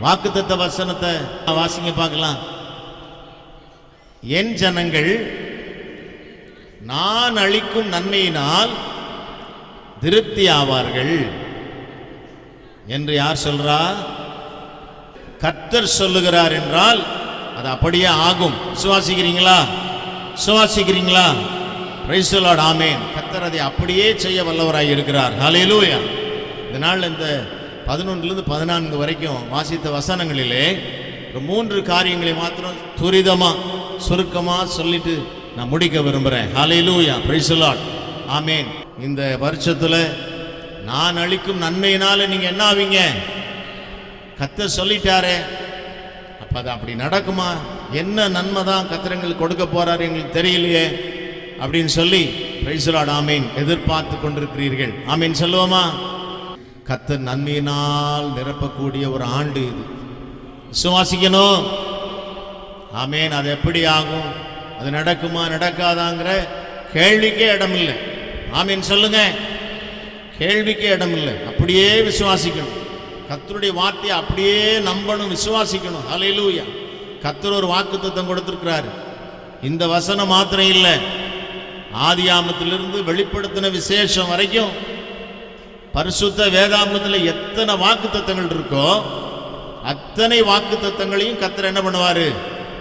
வாக்குத்தத்த வசனத்தை வாசிங்க பார்க்கலாம். என் ஜனங்கள் நான் அளிக்கும் நன்மையினால் திருப்தி ஆவார்கள் என்று யார் சொல்றா? கர்த்தர் சொல்லுகிறார் என்றால் அது அப்படியே ஆகும். விசுவாசிக்கிறீங்களா? விசுவாசிக்கிறீங்களா? Praise the Lord. ஆமென். கர்த்தர் அதை அப்படியே செய்ய வல்லவராய் இருக்கிறார். ஹல்லேலூயா. இதனால் இந்த 11 to 14 வரைக்கும் வாசித்த வசனங்களிலே 3 காரியங்களை மாத்திரம் துரிதமா சுருக்கமா சொல்லிட்டு நான் முடிக்க விரும்புறேன். ஹல்லேலூயா. Praise the Lord. ஆமென். இந்த வருஷத்துல நான் அளிக்கும் நன்மையினால நீங்க என்ன ஆவீங்க? கர்த்தர் சொல்லிட்டாரே, அப்ப அது அப்படி நடக்குமா? என்ன நன்மை தான் கர்த்தர் எங்களுக்கு கொடுக்க போறாரு எங்களுக்கு தெரியலையே அப்படின்னு சொல்லி பிரைஸ் தி லார்ட். ஆமென். எதிர்பார்த்து கொண்டிருக்கிறீர்கள். ஆமென் சொல்லுவோமா? கர்த்தர் நன்மையினால் நிரப்பக்கூடிய ஒரு ஆண்டு இது. விசுவாசிக்கணும். ஆமென். அது எப்படி ஆகும்? அது நடக்குமா நடக்காதாங்கிற கேள்விக்கே இடம் இல்லை. ஆமென் சொல்லுங்க. கேள்விக்கே இடம் இல்லை. அப்படியே விசுவாசிக்கணும். கர்த்தருடைய வார்த்தையை அப்படியே நம்பணும், விசுவாசிக்கணும். ஹல்லேலூயா. கர்த்தர் ஒரு வாக்குத்தத்தம் கொடுத்திருக்கிறார். இந்த வசனம் மாத்திரம் இல்லை, ஆதியாமத்திலிருந்து வெளிப்படுத்தின விசேஷம் வரைக்கும் பரிசுத்த வேதாகமத்தில் எத்தனை வாக்குத்தத்தங்கள் இருக்கோ அத்தனை வாக்குத்தத்தங்களையும் கர்த்தர் என்ன பண்ணுவாரு?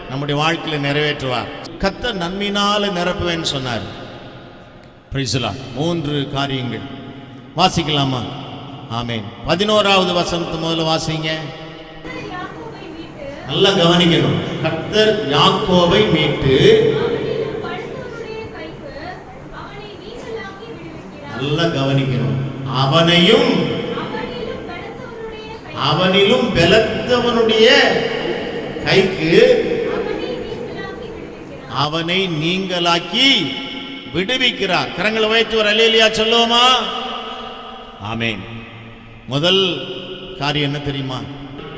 நம்முடைய வாழ்க்கையில நிறைவேற்றுவார். கர்த்தர் நன்மையினால நிரப்புவேன்னு சொன்னார். Price the Lord. 3 காரியங்கள் வாசிக்கலாமா? ஆமென். 11வது வசனத்தை முதல்ல வாசிங்க. நல்லா கவனிக்கணும். கர்த்தர் யாக்கோபை மீட்டு, நல்லா கவனிக்கணும், அவனிலும் பலத்தவனுடைய கைக்கு அவனை நீங்களாக்கி விடுவிக்கிறார். கரங்களை வைத்து ஒரு அல்லேலூயா சொல்லுவோமா? ஆமென். முதல் காரியம் என்ன தெரியுமா?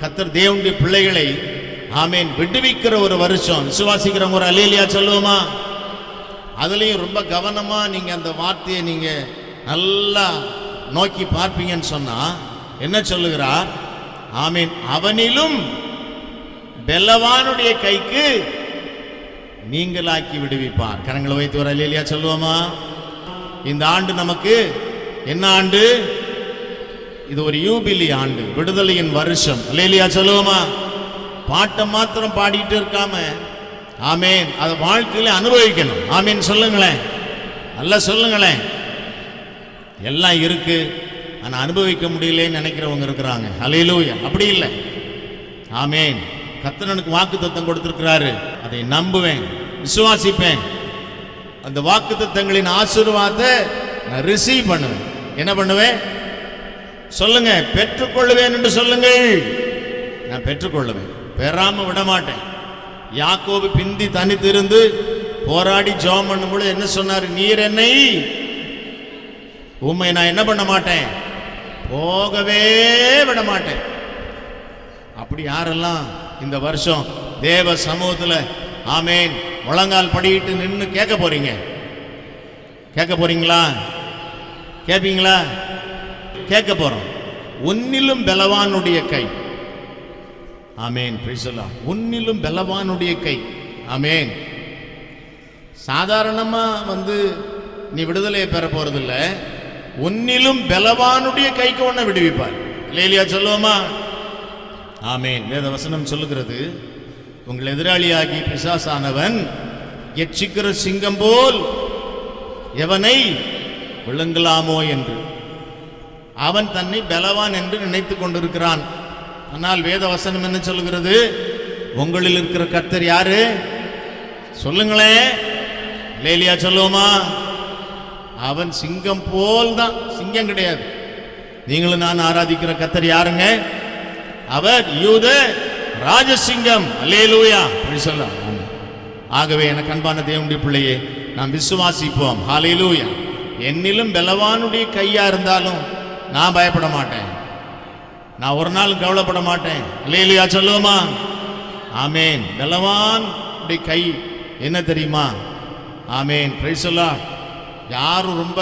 கர்த்தர் தேவனுடைய பிள்ளைகளை ஆமென் விடுவிக்கிற ஒரு வருஷம். விசுவாசிக்கிறவங்க ஒரு அல்லேலூயா சொல்லுவோமா? அதுலயும் ரொம்ப கவனமா நீங்க அந்த வார்த்தையை நீங்க நல்லா நோக்கி பார்ப்பீங்கன்னு சொன்னா என்ன சொல்லுகிறார்? ஆமென். அவனிலும் பெலவானுடைய கைக்கு நீங்களாக்கி விடுவிப்பார். கரங்களை வைத்து ஒரு அல்லேலூயா சொல்லுவோமா? இந்த ஆண்டு நமக்கு என்ன ஆண்டு? இது ஒரு யூபிலி ஆண்டு, விடுதலையின் வருஷம். அல்லேலூயா சொல்லுவோமா? பாட்டை மாத்திரம் பாடிட்டு இருக்காம ஆமென் அதை வாழ்க்கையில அனுபவிக்கணும். ஆமென் சொல்லுங்களேன். நல்லா சொல்லுங்களேன். எல்லாம் இருக்கு, ஆனா அனுபவிக்க முடியலன்னு நினைக்கிறவங்க இருக்கிறாங்க. ஹல்லேலூயா. அப்படி இல்லை. ஆமென். கர்த்தருக்கு வாக்குத்தத்தம் கொடுத்திருக்கிறாரு. அதை நம்புவேன், விசுவாசிப்பேன். அந்த வாக்குத்தத்தங்களின் ஆசீர்வாதத்தை நான் ரிசீவ் பண்ணுவேன். என்ன பண்ணுவேன்? சொல்லுங்க. பெற்றுக்கொள்ளுவேன் என்று சொல்லுங்கள். நான் பெற்றுக்கொள்ளுவேன், பெறாம விட மாட்டேன். யாக்கோபு பிந்தி தனித்திருந்து போராடி ஜெபம் பண்ணும்போது என்ன சொன்னார்? நீர் என்னை உம்மை நான் என்ன பண்ண மாட்டேன், போகவே விட மாட்டேன். அப்படி யாரெல்லாம் இந்த வருஷம் தேவ சமூகத்தில் ஆமென் முழங்கால் படியிட்டு நின்று கேட்க போறீங்க? கேட்க போறீங்களா? கேட்பீங்களா? கேட்க போறோம். உன்னிலும் பலவானுடைய கை. ஆமென். Praise the Lord. உன்னிலும் பலவானுடைய கை. ஆமென். சாதாரணமா நீ விடுதலையை பெற போறதில்லை. உன்னிலும் பலவானுடைய கைக்கு உன்னை விடுவிப்பார். அல்லேலூயா சொல்லுவோமா? ஆமென். வேத வசனம் சொல்லுகிறது, உங்கள் எதிராளியாகி பிசாசானவன் எச்சிக்கிற சிங்கம் போல் எவனை விழுங்கலாமோ என்று அவன் தன்னை பலவான் என்று நினைத்துக் கொண்டிருக்கிறான். ஆனால் வேத வசனம் என்ன சொல்லுகிறது? உங்களில் இருக்கிற கர்த்தர் யாரு? சொல்லுங்களேன். அல்லேலூயா சொல்லுவோமா? அவன் சிங்கம் போல் தான். சிங்கம் கிடையாது. நீங்களும் நான் ஆராதிக்கிற கர்த்தர் யாருங்க? அவர் யூத ராஜசிங்கம். அல்லேலூயா. சொல்லலாம். ஆகவே எனக்கு அன்பான தேவனுடைய பிள்ளையே, நாம் விசுவாசிப்போம். ஹல்லேலூயா. என்னிலும் பலவானுடைய கையா இருந்தாலும் நான் பயப்பட மாட்டேன். நான் ஒரு நாள் கவலைப்பட மாட்டேன். அல்லேலூயா சொல்லுவோமா? ஆமென். பலவான் கை என்ன தெரியுமா? ஆமென். Praise the Lord. யாரும் ரொம்ப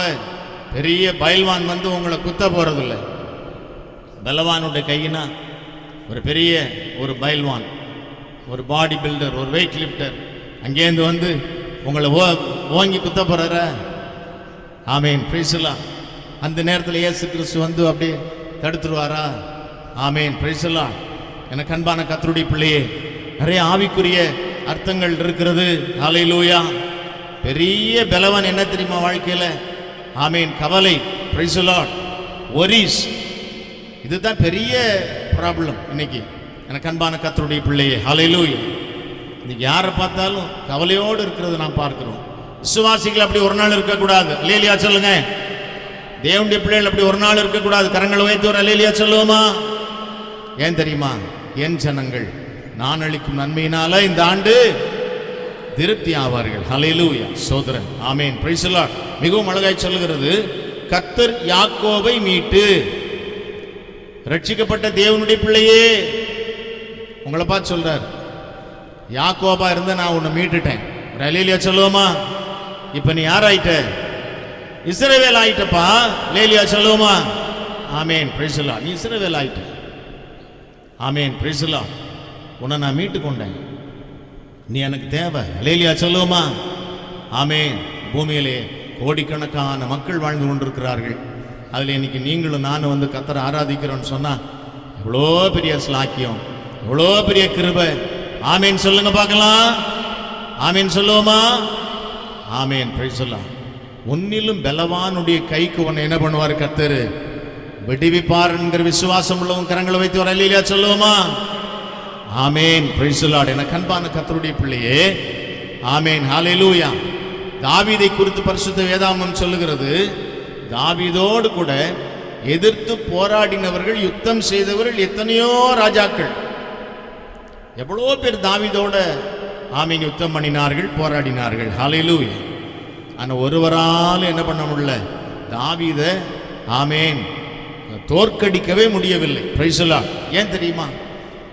பெரிய பயில்வான் உங்களை குத்த போறதில்லை. பலவானுடைய கையினா ஒரு பெரிய ஒரு பைல்வான், ஒரு பாடி பில்டர், ஒரு வெயிட் லிஃப்டர் அங்கேருந்து வந்து உங்களை ஓங்கி குத்த போறார. ஆமேன், பிரைஸ் எல்லாம். அந்த நேரத்தில் இயேசு கிறிஸ்து வந்து அப்படியே தடுத்துருவாரா? ஆமேன், பிரைஸ் எல்லாம். எனக்கு அன்பான கர்த்தருடைய பிள்ளையே, நிறைய ஆவிக்குரிய அர்த்தங்கள் இருக்கிறது. ஹல்லேலூயா. பெரிய பலவன் என்ன தெரியுமா வாழ்க்கையில்? ஆமேன், கவலை. Price the Lord. வரிஸ், இதுதான் பெரிய ப்ராப்ளம் இன்னைக்கு. எனக்கு அன்பான கர்த்தருடைய பிள்ளையே, ஹல்லேலூயா. இன்னைக்கு யாரை பார்த்தாலும் கவலையோடு இருக்கிறது நாம் பார்க்கிறோம். விசுவாசிகள் அப்படி ஒரு நாள் இருக்கக்கூடாது. அல்லேலூயா சொல்லுங்க. தேவனுடைய பிள்ளைகள் அப்படி ஒரு நாள் இருக்கக்கூடாது. கரங்களை உயர்த்தி ஒரு அல்லேலூயா சொல்லுவோமா? ஏன் தெரியுமா? என் ஜனங்கள் நான் அளிக்கும் நன்மையினால இந்த ஆண்டு திருப்தி ஆவார்கள். ஹல்லேலூயா சோதரன். ஆமேன், பிரைஸ் தி லார்ட். மிகவும் அழகாய் சொல்லுகிறது, கர்த்தர் யாக்கோபை மீட்டு. ரட்சிக்கப்பட்ட தேவனுடைய பிள்ளையே, உங்களை பார்த்து சொல்றார், யாக்கோபா இருந்த நான் உன்னை மீட்டுட்டேன். ஒரு அல்லேலூயா சொல்லுவோமா? இப்ப நீ யார் ஆயிட்ட? இஸ்ரவேல் ஆயிட்டப்பா. அல்லேலூயா சொல்லுவோமா? ஆமேன், பிரைஸ் தி லார்ட். நீ இஸ்ரவேல் ஆயிட்ட. ஆமேன், பிரைஸ் தி லார்ட். உன்னை நான் மீட்டு கொண்டேன். நீ எனக்கு தேவை. அல்லேலூயா சொல்லுவோமா? ஆமேன். பூமியிலே கோடிக்கணக்கான மக்கள் வாழ்ந்து கொண்டிருக்கிறார்கள். அதில் இன்னைக்கு நீங்களும் நானும் வந்து கர்த்தரை ஆராதிக்கிறோன்னு சொன்னா எவ்வளோ பெரிய ஸ்லாக்கியம், எவ்வளோ பெரிய கிருபை. ஆமேன் சொல்லுங்க பார்க்கலாம். ஆமேன் சொல்லுவோமா? ஆமேன், பிரைஸ் தி லார்ட். உன்னிலும் பலவானுடைய கைக்கு உன்னை என்ன பண்ணுவார்? கர்த்தர் விடுவிப்பார் என்கிற விசுவாசம் உள்ளவங்க கரங்களை வைத்து ஒரு அல்லேலூயா சொல்லுவோமா? ஆமேன், பிரைஸ் தி லார்ட். எனக்கு அன்பான கர்த்தருடைய பிள்ளையே, ஆமேன், ஹல்லேலூயா. தாவீதை குறித்து பரிசுத்த வேதாகமம் சொல்லுகிறது, தாவீதோடு கூட எதிர்த்து போராடினவர்கள், யுத்தம் செய்தவர்கள் எத்தனையோ ராஜாக்கள். எவ்வளோ பேர் தாவீதோட ஆமீன் யுத்தம் பண்ணினார்கள், போராடினார்கள். ஹல்லேலூயா. ஆனால் ஒருவரால் என்ன பண்ண முடியல? தாவீதை ஆமேன் தோற்கடிக்கவே முடியவில்லை. Price the Lord. ஏன் தெரியுமா?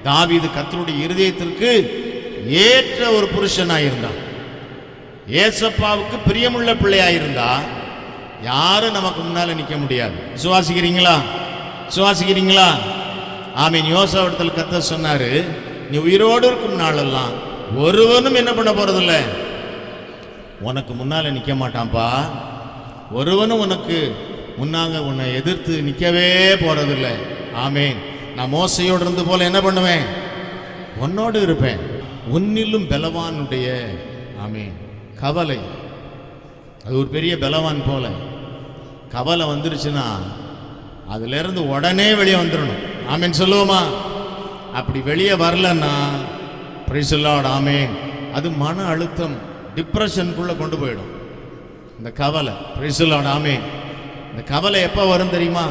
தாவீது கர்த்தருடைய இருதயத்திற்கு ஏற்ற ஒரு புருஷனாயிருந்தான். ஏசப்பாவுக்கு பிரியமுள்ள பிள்ளையாயிருந்தா யாரும் நமக்கு முன்னால நிற்க முடியாது. விசுவாசிக்கிறீங்களா? விசுவாசிக்கிறீங்களா? ஆமீன். யோசேப்பிடத்தில் கர்த்தர் சொன்னாரு, நீ உயிரோடு இருக்கும் நாளெல்லாம் ஒருவனும் என்ன பண்ண போறதில்ல, உனக்கு முன்னால நிற்க மாட்டான்ப்பா. ஒருவனும் உனக்கு முன்னாங்க உன்னை எதிர்த்து நிற்கவே போறதில்லை. ஆமேன். நான் மோசையோடு இருந்து போல என்ன பண்ணுவேன்? உன்னோடு இருப்பேன். உன்னிலும் பலவானுடைய ஆமேன் கவலை, அது ஒரு பெரிய பலவான் போல. கவலை வந்துருச்சுன்னா அதுல இருந்து உடனே வெளியே வந்துடணும். ஆமேன் சொல்லுவோமா? அப்படி வெளியே வரலன்னா பிரைஸ் தி லார்ட், ஆமேன், அது மன அழுத்தம், டிப்ரெஷனுக்குள்ள கொண்டு போயிடும் இந்த கவலை. பிரைஸ் தி லார்ட், ஆமேன். இந்த கவலை எப்போ வரும் தெரியுமா?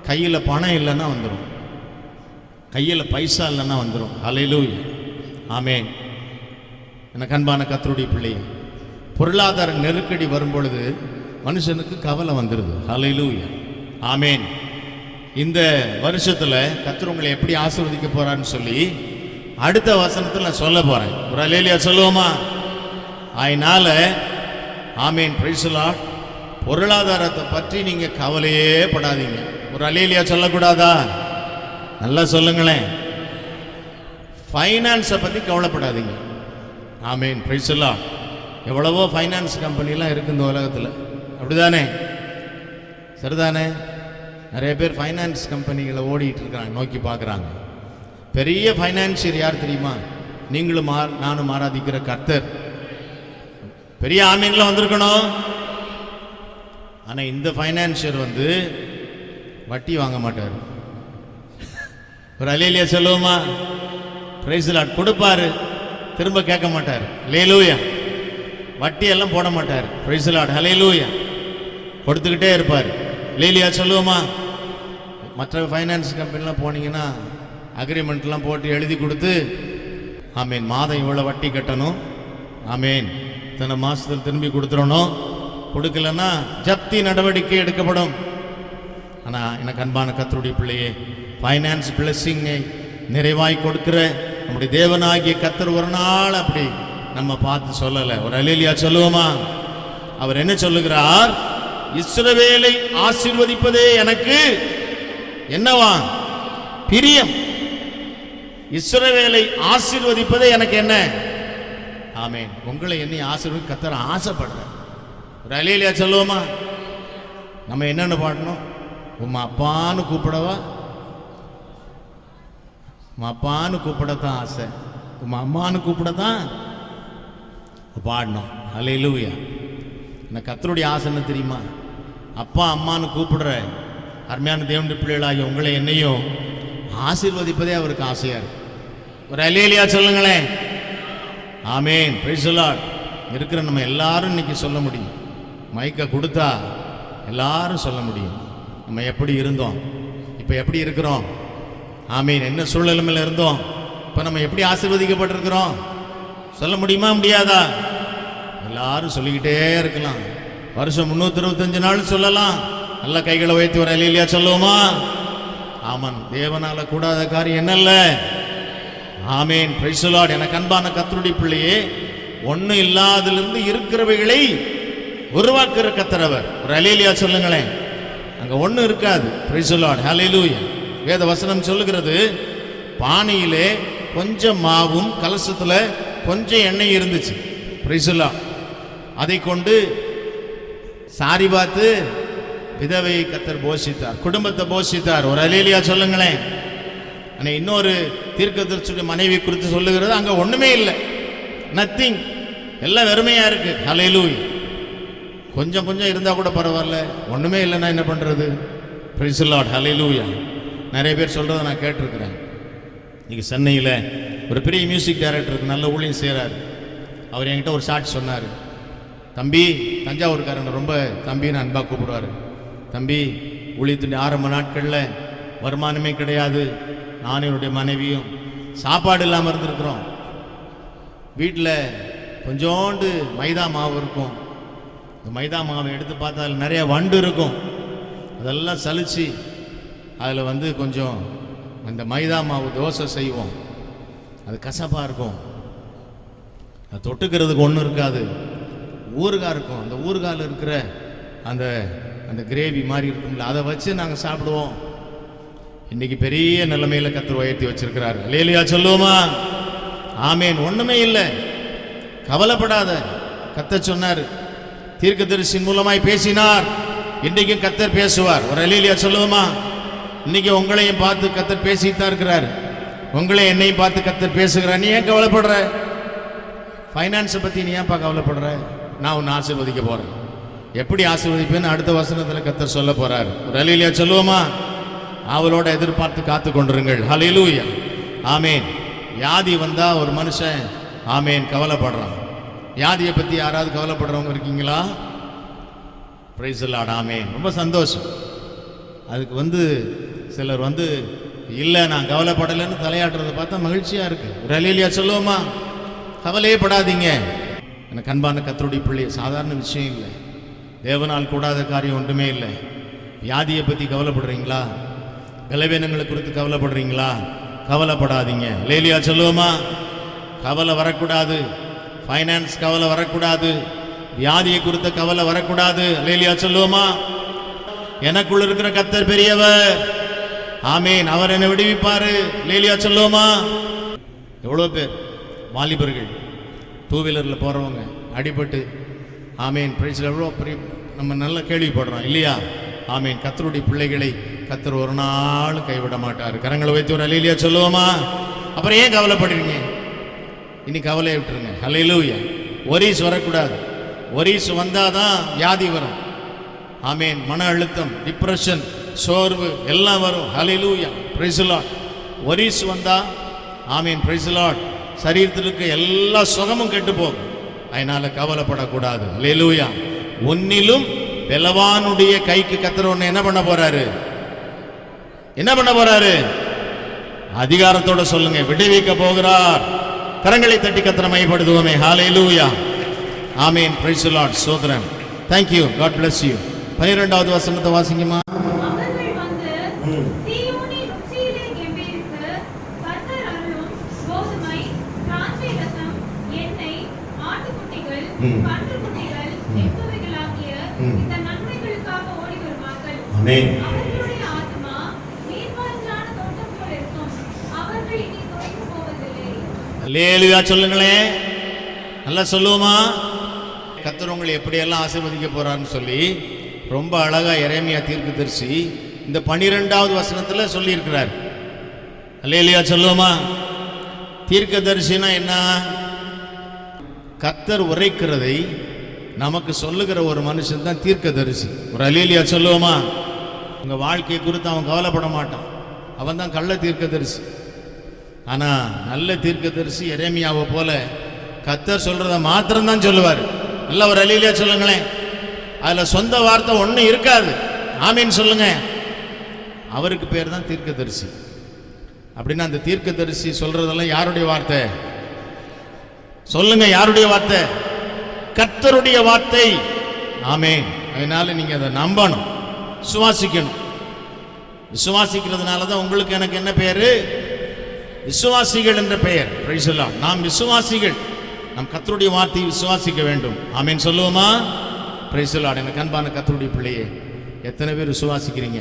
கையில் பணம் இல்லைன்னா வந்துடும், கையில் பைசா இல்லைன்னா வந்துடும். ஹல்லேலூயா, ஆமேன். எனக்கு அன்பான கர்த்தருடைய பிள்ளையே, பொருளாதார நெருக்கடி வரும் பொழுது மனுஷனுக்கு கவலை வந்துடுது. ஹல்லேலூயா, ஆமேன். இந்த வருஷத்தில் கர்த்தர் உங்களை எப்படி ஆசீர்வதிக்க போறான்னு சொல்லி அடுத்த வசனத்தில் நான் சொல்ல போறேன். ஒரு அல்லேலூயா சொல்லுவோமா? அதனால ஆமேன், பிரைஸ் தி லார்ட். பொருளாதாரத்தை பற்றி நீங்க கவலையே படாதீங்க. ஒரு அல்லேலூயா சொல்லக்கூடாதா? நல்லா சொல்லுங்களேன். ஃபைனான்ஸை பற்றி கவலைப்படாதீங்க. ஆமேன், பிரைஸ் தி லார்ட். எவ்வளவோ ஃபைனான்ஸ் கம்பெனிலாம் இருக்கு இந்த உலகத்தில், அப்படிதானே? சரிதானே? நிறைய பேர் ஃபைனான்ஸ் கம்பெனிகளை ஓடிட்டு இருக்காங்க, நோக்கி பார்க்குறாங்க. பெரிய ஃபைனான்சியர் யார் தெரியுமா? நீங்களும் நானும் ஆராதிக்கிற கர்த்தர். பெரிய ஆமீன்ல வந்திருக்கணும். ஆனால் இந்த ஃபைனான்சியர் வந்து வட்டி வாங்க மாட்டார். ஒரு அல்லேலூயா சொல்லுவோமா? Price the Lord. கொடுப்பாரு, திரும்ப கேட்க மாட்டார். அல்லேலூயா. வட்டி எல்லாம் போட மாட்டார். பிரைஸ் தி லார்ட், அல்லேலூயா. கொடுத்துக்கிட்டே இருப்பார். அல்லேலூயா சொல்லுவோமா? மற்ற ஃபைனான்ஸ் கம்பெனிலாம் போனீங்கன்னா அக்ரிமெண்ட்லாம் போட்டு எழுதி கொடுத்து, ஆமேன், மாதம் இவ்வளோ வட்டி கட்டணும், ஆமேன், இத்தனை மாதத்தில் திரும்பி கொடுத்துடணும், கொடுக்கலன்னா ஜப்தி நடவடிக்கை எடுக்கப்படும். ஆனால் எனக்கு அன்பான கர்த்தருடைய பிள்ளையே, ஃபைனான்ஸ் பிளெஸ்ஸிங்கை நிறைவாய் கொடுக்கிற நம்முடைய தேவனாகிய கர்த்தர் ஒரு நாள் அப்படி நம்ம பார்த்து சொல்லலை. ஒரு அல்லேலூயா சொல்லுவோமா? அவர் என்ன சொல்லுகிறார்? இஸ்ரவேலை ஆசீர்வதிப்பதே எனக்கு என்னவா? பிரியம். இஸ்ரவேலை ஆசீர்வதிப்பதே எனக்கு என்ன? ஆமென். உங்களை என்னை ஆசீர்வதி கர்த்தர் ஆசைப்படுறார். ஒரு அல்லேலூயா சொல்லுவோமா? நம்ம என்னன்னு பாடணும்? உம்மா அப்பான்னு கூப்பிடவா? உம்மா அப்பான்னு கூப்பிடத்தான் ஆசை, உம்மா அம்மான்னு கூப்பிடத்தான் பாடணும். அல்லேலூயா. எனக்கு கர்த்தருடைய ஆசை என்ன தெரியுமா? அப்பா அம்மான்னு கூப்பிடுற அருமையான தேவனுடைய பிள்ளைகளாகிய உங்களை என்னையும் ஆசீர்வதிப்பதே அவருக்கு ஆசையா இருக்கு. ஒரு அல்லேலூயா சொல்லுங்களேன். ஆமென். Praise the Lord. இருக்கிற நம்ம எல்லாரும் இன்னைக்கு சொல்ல முடியும். மைக்கை கொடுத்தா எல்லாரும் சொல்ல முடியும். நம்ம எப்படி இருந்தோம், இப்போ எப்படி இருக்கிறோம். ஆமீன். என்ன சூழ்நிலையில் இருந்தோம், இப்போ நம்ம எப்படி ஆசீர்வதிக்கப்பட்டிருக்கிறோம் சொல்ல முடியுமா? முடியாதா? எல்லாரும் சொல்லிக்கிட்டே இருக்கலாம். வருஷம் 365 நாள் சொல்லலாம். நல்ல கைகளை வைத்து வர அல்லேலூயா சொல்லுவோமா? ஆமன். தேவனால கூடாத காரியம் என்னல்ல. ஆமீன். Price the Lord. எனக்கு அன்பான கர்த்தருடைய பிள்ளையே, ஒன்றும் இல்லாதிலிருந்து இருக்கிறவைகளை உருவாக்குற கர்த்தரவர். ஒரு அல்லேலூயா சொல்லுங்களேன். அங்க ஒன்றும் இருக்காது. Praise the Lord. ஹல்லேலூயா. வேத வசனம் சொல்லுகிறது, பானையிலே கொஞ்சம் மாவும் கலசத்தில் கொஞ்சம் எண்ணெய் இருந்துச்சு. Price the Lord. அதை கொண்டு சாரி பார்த்து விதவை கர்த்தர் போஷித்தார், குடும்பத்தை போஷித்தார். ஒரு அல்லேலூயா சொல்லுங்களேன். ஆனால் இன்னொரு தீர்க்கதரிசியுடைய மனைவி குறித்து சொல்லுகிறது, அங்கே ஒன்றுமே இல்லை, நத்திங், எல்லாம் வெறுமையாக இருக்கு. ஹல்லேலூயா. கொஞ்சம் கொஞ்சம் இருந்தால் கூட பரவாயில்ல, ஒன்றுமே இல்லைன்னா என்ன பண்ணுறது? Praise the Lord. ஹல்லேலூயா. நிறைய பேர் சொல்கிறத நான் கேட்டிருக்கிறேன். இன்றைக்கி சென்னையில் ஒரு பெரிய மியூசிக் டைரக்டருக்கு நல்ல ஊழியம் செய்கிறார். அவர் என்கிட்ட ஒரு ஷார்ட் சொன்னார். தம்பி, தஞ்சாவூர்காரன் ரொம்ப தம்பின்னு அன்பாக கூப்பிடுவார். தம்பி, ஊழியத்தின் ஆரம்ப நாட்களில் வருமானமே கிடையாது, நானும் என்னுடைய மனைவியும் சாப்பாடு இல்லாமல் இருந்திருக்கிறோம். வீட்டில் கொஞ்சோண்டு மைதா மாவு இருக்கும். இந்த மைதா மாவை எடுத்து பார்த்தா அதில் நிறைய வண்டு இருக்கும். அதெல்லாம் சலிச்சு அதில் கொஞ்சம் அந்த மைதா மாவு தோசை செய்வோம். அது கசப்பாக இருக்கும். அது தொட்டுக்கிறதுக்கு ஒன்றும் இருக்காது. ஊறுகாய் இருக்கும். அந்த ஊறுகாயில் இருக்கிற அந்த அந்த கிரேவி மாதிரி இருக்கும்ல, அதை வச்சு நாங்கள் சாப்பிடுவோம். இன்னைக்கு பெரிய நிலைமையில் கர்த்தர் உயர்த்தி வச்சிருக்கிறார். அல்லேலூயா சொல்லுவோமா? ஆமேன். ஒன்றுமே இல்லை, கவலைப்படாத. கர்த்தர் சொன்னார், தீர்க்கதரிசியின் மூலமாய் பேசினார், இன்றைக்கும் கர்த்தர் பேசுவார். ஒரு அல்லேலூயா சொல்லுவோமா? இன்னைக்கு உங்களையும் பார்த்து கர்த்தர் பேசித்தான் இருக்கிறார். உங்களை என்னையும் பார்த்து கர்த்தர் பேசுகிறார். நீ ஏன் கவலைப்படுற? ஃபைனான்ஸை பற்றி நீ ஏன்ப்பா கவலைப்படுற? நான் உன்னை ஆசீர்வதிக்க போகிறேன். எப்படி ஆசீர்வதிப்பேன்னு அடுத்த வசனத்தில் கர்த்தர் சொல்ல போகிறார். ஒரு அல்லேலூயா சொல்லுவோமா? அவளோட எதிர்பார்த்து காத்து கொண்டிருங்கள். ஹல்லேலூயா. ஆமேன். வியாதி வந்தால் ஒரு மனுஷன் ஆமேன் கவலைப்படுறான். வியாதியை பற்றி யாராவது கவலைப்படுறவங்க இருக்கீங்களா? Praise the Lord. ஆமேன். ரொம்ப சந்தோஷம். அதுக்கு சிலர் இல்லை நான் கவலைப்படலைன்னு தலையாட்டுறதை பார்த்தா மகிழ்ச்சியாக இருக்குது. ஒரு அல்லேலூயா சொல்லுவோமா? கவலையே படாதீங்க. எனக்கு அன்பான கர்த்தருடைய பிள்ளை, சாதாரண விஷயம் இல்லை. தேவனால் கூடாத காரியம் ஒன்றுமே இல்லை. வியாதியை பற்றி கவலைப்படுறீங்களா? பலவீனங்களை குறித்து கவலைப்படுறீங்களா? கவலைப்படாதீங்க. அல்லேலூயா சொல்லுவோமா? கவலை வரக்கூடாது. ஃபைனான்ஸ் கவலை வரக்கூடாது. வியாதியை குறித்த கவலை வரக்கூடாது. அல்லேலூயா சொல்லுவோமா? எனக்குள்ள இருக்கிற கர்த்தர் பெரியவர். ஆமேன். அவர் என்னை விடுவிப்பாரு. அல்லேலூயா சொல்லுவோமா? எவ்வளோ பேர் வாலிபர்கள் டூ வீலரில் போகிறவங்க அடிபட்டு ஆமேன் பிரைஸில் எவ்வளோ பெரிய நம்ம நல்லா கேள்விப்படுறோம் இல்லையா? ஆமேன். கர்த்தருடைய பிள்ளைகளை கர்த்தர் ஒரு நாள் கைவிட மாட்டார். கரங்களை வைத்து ஒரு அல்லேலூயா சொல்லுவோமா? அப்புறம் ஏன் கவலைப்படுறீங்க? இனி கவலையை விட்டுருங்க. ஹல்லேலூயா. ஒரீஸ் வரக்கூடாது. ஒரீஸ் வந்தால் தான் வியாதி வரும். ஆமேன். மன அழுத்தம், டிப்ரெஷன், சோர்வு எல்லாம் வரும். ஹல்லேலூயா. Praise the Lord. ஒரீஸ் வந்தால் ஆமேன் பிரைஸ் தி லார்ட் சரீரத்தில் இருக்க எல்லா சுகமும் கெட்டு போகும். அதனால கவலைப்படக்கூடாது. அல்லேலூயா. உன்னிலும் பெலவானுடைய கைக்கு கர்த்தர் உன்னை என்ன பண்ண போறாரு? என்ன பண்ண போறாரு? அதிகாரத்தோட சொல்லுங்க, விடுவிக்க போகிறார். கரங்களை தட்டி கர்த்தரை மையப்படுத்துவோமே. ஹல்லேலூயா. ஆமேன். Praise the Lord. சோதரன். Thank you. God bless you. 12வது வசனத்தை வாசிங்கம்மா. அல்லேலூயா சொல்லுங்களேன். நல்லா சொல்லுவோமா? கர்த்தர் உங்களை எப்படியெல்லாம் ஆசீர்வதிக்க போறான்னு சொல்லி ரொம்ப அழகா எரேமியா தீர்க்கதரிசி இந்த 12வது வசனத்தில் சொல்லியிருக்கிறார். அல்லேலூயா சொல்லுவோமா? தீர்க்கதரிசினா என்ன? கர்த்தர் உரைக்கிறதை நமக்கு சொல்லுகிற ஒரு மனுஷன் தான் தீர்க்கதரிசி. ஒரு அல்லேலூயா சொல்லுவோமா? உங்கள் வாழ்க்கையை குறித்து அவன் கவலைப்பட மாட்டான், அவன் தான் கள்ள தீர்க்கதரிசி. ஆனால் நல்ல தீர்க்கதரிசி எரேமியாவை போல கர்த்தர் சொல்றதை மாத்திரம்தான் சொல்லுவார். நல்ல ஒரு அல்லேலூயா சொல்லுங்களேன். அதில் சொந்த வார்த்தை ஒன்றும் இருக்காது. ஆமீன் சொல்லுங்க. அவருக்கு பேர் தான் தீர்க்கதரிசி. அப்படின்னா அந்த தீர்க்கதரிசி சொல்றதெல்லாம் யாருடைய வார்த்தை? சொல்லுங்க, யாருடைய வார்த்தை? கர்த்தருடைய வார்த்தை. ஆமென். அதனால நீங்க அதை நம்பணும், விசுவாசிக்கணும். விசுவாசிக்கிறதுனால தான் உங்களுக்கு எனக்கு என்ன பேரு? விசுவாசிகள் என்ற பெயர். Price the Lord. நாம் விசுவாசிகள். நாம் கர்த்தருடைய வார்த்தையை விசுவாசிக்க வேண்டும். ஆமென் சொல்லுவோமா? Price the Lord. எனக்கு அன்பான கர்த்தருடைய பிள்ளையே, எத்தனை பேர் விசுவாசிக்கிறீங்க?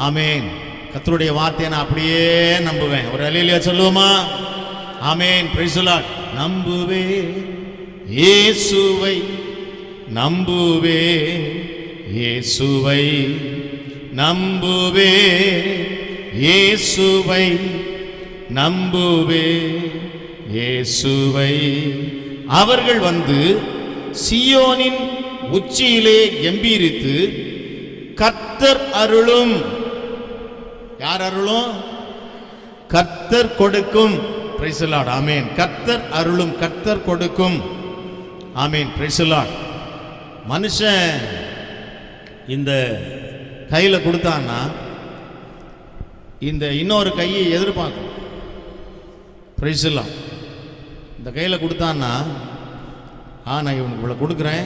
ஆமென். கர்த்தருடைய வார்த்தையை நான் அப்படியே நம்புவேன். ஒரு அல்லேலூயா சொல்லுவோமா? ஆமென். Praise the Lord. நம்புவே இயேசுவை, நம்புவே இயேசுவை, நம்புவே இயேசுவை, நம்புவே இயேசுவை. அவர்கள் வந்து சீயோனின் உச்சியிலே கம்பீரித்து கர்த்தர் அருளும். யார் அருளும்? கர்த்தர் கொடுக்கும். Praise the Lord. ஆமென். கர்த்தர் அருளும், கர்த்தர் கொடுக்கும். ஆமென். Praise the Lord. மனுஷன் இந்த கையில் கொடுத்தான்னா இந்த இன்னொரு கையை எதிர்பார்க்கும். Praise the Lord. இந்த கையில் கொடுத்தான்னா நான் இவனுக்கு இவ்வளோ கொடுக்குறேன்,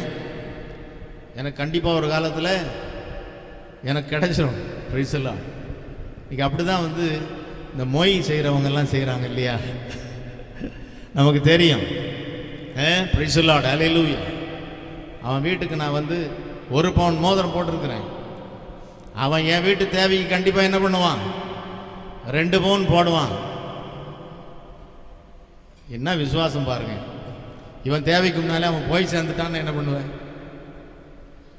எனக்கு கண்டிப்பாக ஒரு காலத்தில் எனக்கு கிடைச்சிடும். Price the Lord. இன்றைக்கி அப்படி தான் வந்து இந்த மொய் செய்கிறவங்கெல்லாம் செய்கிறாங்க இல்லையா? நமக்கு தெரியும். Praise the Lord. அல்லேலூயா. அவன் வீட்டுக்கு நான் வந்து 1 பவுன் மோதிரம் போட்டிருக்கிறேன். அவன் என் வீட்டு தேவைக்கு கண்டிப்பாக என்ன பண்ணுவான்? 2 பவுன் போடுவான். என்ன விசுவாசம் பாருங்க. இவன் தேவைக்கு முன்னாலே அவன் போய் சேர்ந்துட்டான்னு என்ன பண்ணுவேன்?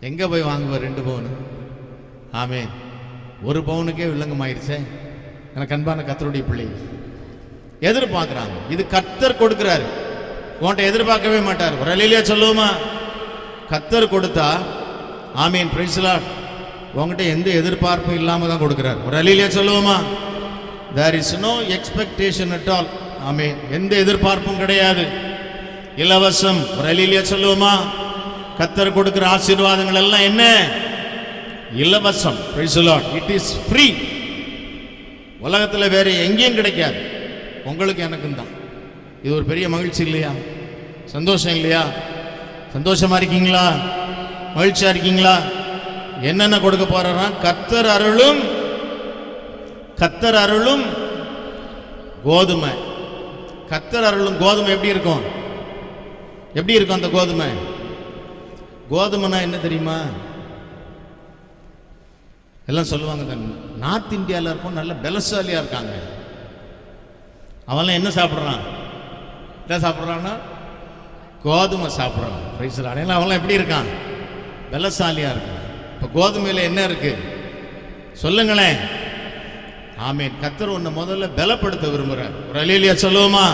எங்கே போய் வாங்குவேன் 2 பவுன்? ஆமென். 1 பவுனுக்கே வில்லங்கமாயிருச்சே. எனக்கு அன்பான கர்த்தருடைய பிள்ளை எதிர்பார்க்குறாங்க. இது கர்த்தர் கொடுக்கிறாரு, உன்கிட்ட எதிர்பார்க்கவே மாட்டார். ஒரு அல்லேலூயா சொல்லுவோமா? கர்த்தர் கொடுத்தா, ஆமீன், பிரைஸ் தி லார்ட், உங்ககிட்ட எந்த எதிர்பார்ப்பும் இல்லாமல் தான் கொடுக்கிறார். ஒரு அல்லேலூயா சொல்லுவோமா? There is no expectation at all. ஆமீன். எந்த எதிர்பார்ப்பும் கிடையாது, இலவசம். ஒரு அல்லேலூயா சொல்லுவோமா? கர்த்தர் கொடுக்கிற ஆசீர்வாதங்கள் எல்லாம் என்ன? இலவசம். Price the Lord. It is free. உலகத்தில் வேற எங்கேயும் கிடைக்காது, உங்களுக்கு எனக்கும் தான். இது ஒரு பெரிய மகிழ்ச்சி இல்லையா? சந்தோஷம் இல்லையா? சந்தோஷமா இருக்கீங்களா? மகிழ்ச்சியா இருக்கீங்களா? என்னென்ன கொடுக்க போறா? கர்த்தர் அருளும், கர்த்தர் அருளும் கோதுமை. கர்த்தர் அருளும் கோதுமை எப்படி இருக்கும்? எப்படி இருக்கும் அந்த கோதுமை? கோதுமைனா என்ன தெரியுமா? எல்லாம் சொல்லுவாங்க, நார்த் இந்தியாவில் இருக்கும், நல்ல பலசாலியாக இருக்காங்க. அவெல்லாம் என்ன சாப்பிட்றான்? என்ன சாப்பிட்றான்னா கோதுமை சாப்பிட்றான். Praise the Lord. அவெல்லாம் எப்படி இருக்கான்? பலசாலியாக இருக்கான். இப்போ கோதுமையில் என்ன இருக்கு சொல்லுங்களேன். ஆமீன். கர்த்தர் உன்னை முதல்ல பலப்படுத்த விரும்புகிறார். ஒரு அல்லேலூயா சொல்லுவோமா?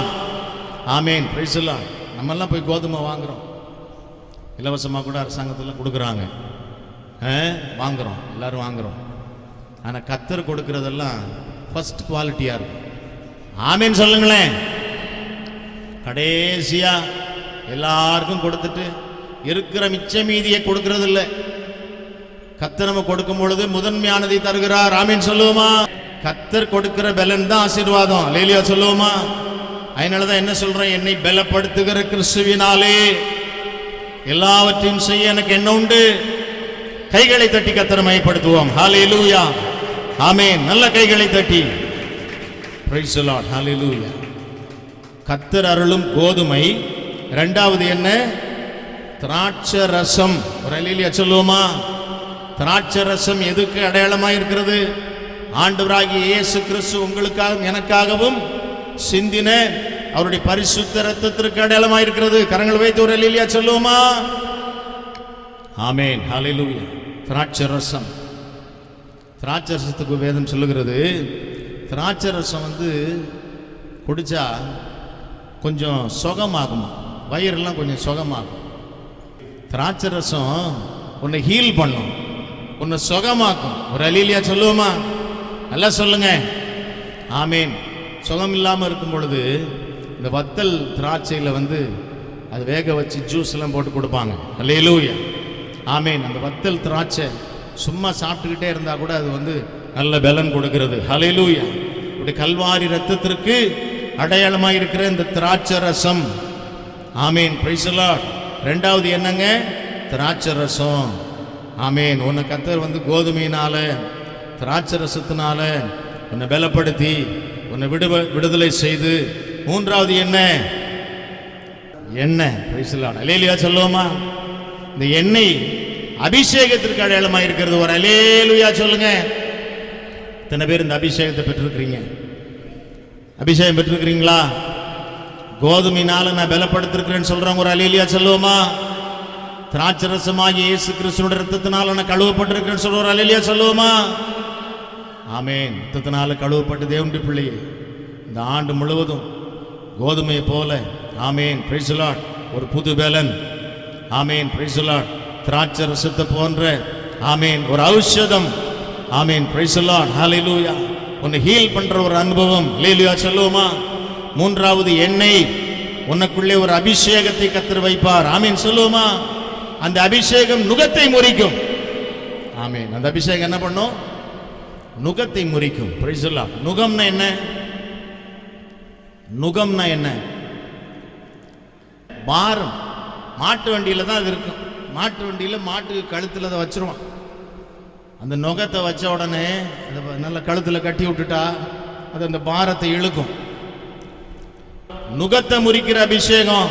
ஆமீன். Price the Lord. நம்மெல்லாம் போய் கோதுமை வாங்குகிறோம், இலவசமாக கூட அரசாங்கத்தில் கொடுக்குறாங்க, வாங்குகிறோம், எல்லோரும் வாங்குகிறோம். ஆனால் கர்த்தர் கொடுக்கறதெல்லாம் ஃபர்ஸ்ட் குவாலிட்டியாக இருக்கும். ஆமீன் சொல்லுங்களேன். கடைசியாக எல்லாருக்கும் கொடுத்துட்டு இருக்கிற மிச்ச மீதியை கொடுக்கறது இல்லை. கர்த்தர் நம்ம கொடுக்கும் பொழுது முதன்மையானதை தருகிறார். ஆமீன் சொல்லுவோமா? கர்த்தர் கொடுக்கிற பலன் தான் ஆசீர்வாதம். அல்லேலூயா சொல்லுவோமா? அதனால தான் என்ன சொல்றேன், என்னை பலப்படுத்துகிற கிறிஸ்துவினாலே எல்லாவற்றையும் செய்ய எனக்கு என்ன உண்டு? கைகளை தட்டி கர்த்தரை மகிமைப்படுத்துவோம். ஹல்லேலூயா. ஆமென். நல்ல கைகளை தட்டி பிரைஸ் தி லார்ட். ஹல்லேலூயா. கர்த்தர் அருளும் கோதுமை. இரண்டாவது என்ன? திராட்சை ரசம். ஒரு அல்லேலூயா சொல்லுவோமா? திராட்சை ரசம் எதுக்கு அடையாளமாக இருக்கிறது? ஆண்டவராகிய இயேசு கிறிஸ்து உங்களுக்காகவும் எனக்காகவும் சிந்தின அவருடைய பரிசுத்த ரத்தத்திற்கு அடையாளமாக இருக்கிறது. கரங்கள் வைத்து ஒரு அல்லேலூயா சொல்லுவோமா? ஆமென், ஹல்லேலூயா. திராட்சை ரசம், திராட்சை ரசத்துக்கு வேதம் சொல்லுகிறது, திராட்சை ரசம் குடிச்சா கொஞ்சம் சுகமாகும், வயிறெல்லாம் கொஞ்சம் சுகமாகும். திராட்சை ரசம் உன்னை ஹீல் பண்ணும், உன்னை சுகமாக்கும். ஒரு அல்லேலூயா சொல்லுவோமா? நல்லா சொல்லுங்க. ஆமேன். சுகம் இல்லாமல் இருக்கும் பொழுது இந்த வத்தல் திராட்சையில் அது வேக வச்சு ஜூஸ் எல்லாம் போட்டு கொடுப்பாங்க. அல்லேலூயா, ஆமேன். அந்த வத்தல் திராட்சை சும்மா சாப்பிட்டுக்கிட்டே இருந்தால் கூட அது நல்ல பலன் கொடுக்கிறது. அல்லேலூயா. இப்படி கல்வாரி ரத்தத்திற்கு அடையாளமாக இருக்கிற இந்த திராட்சை ரசம், ஆமேன், பிரைஸ் தி லார்ட். ரெண்டாவது என்னங்க? திராட்சை ரசம். ஆமேன். உன்னை கர்த்தர் கோதுமையினால திராட்சை ரசத்தினால உன்னை பலப்படுத்தி உன்னை விடுதலை செய்து, மூன்றாவது என்ன? எண்ணெய். Price the Lord. அல்லேலூயா சொல்லுவோமா? இந்த எண்ணெய் அபிஷேகத்திற்கு அடையாளமாக இருக்கிறது. ஒரு அல்லேலூயா சொல்லுங்க. இத்தனை பேர் இந்த அபிஷேகத்தை பெற்றிருக்கிறீங்க? அபிஷேகம் பெற்றிருக்கிறீங்களா? கோதுமையினால நான் பலப்படுத்திருக்கிறேன்னு சொல்றவங்க ஒரு அல்லேலூயா சொல்லுவோமா? திராட்சை ரசமாகி இயேசு கிறிஸ்துவின் ரத்தத்தினால நான் கழுவப்பட்டிருக்கிறேன்னு சொல்ற ஒரு அல்லேலூயா சொல்லுவோமா? ஆமேன். ரத்தத்தினால கழுவப்பட்ட தேவனுடைய பிள்ளையே, இந்த ஆண்டு முழுவதும் கோதுமையை போல, ஆமேன், பிரைஸ் தி லார்ட், ஒரு புது பலன், ஆமேன், பிரைஸ் தி லார்ட், திராட்சை ரசத்தை போன்ற, ஆமேன், ஒரு ஔஷதம், ஆமேன், பிரைஸ் தி லார்ட், ஹல்லேலூயா, உன்னை ஹீல் பண்ற ஒரு அனுபவம். அல்லேலூயா சொல்லுவோமா? மூன்றாவது எண்ணெய், உனக்குள்ளே ஒரு அபிஷேகத்தை கர்த்தர் வைப்பார். ஆமேன் சொல்லுவோமா? அந்த அபிஷேகம் நுகத்தை முறிக்கும். ஆமேன். அந்த அபிஷேகம் என்ன பண்ணும்? நுகத்தை முறிக்கும். Price the Lord. நுகம்னா என்ன? நுகம்னா என்ன? பாரம். மாட்டு வண்டியில தான் அது இருக்கும். மாட்டு வண்டியில மாட்டு கழுத்துல அதை வச்சிருவான். அந்த நுகத்தை வச்ச உடனே நல்ல கழுத்துல கட்டி விட்டுட்டா அது அந்த பாரத்தை இழுக்கும். நுகத்தை முறிக்கிற அபிஷேகம்,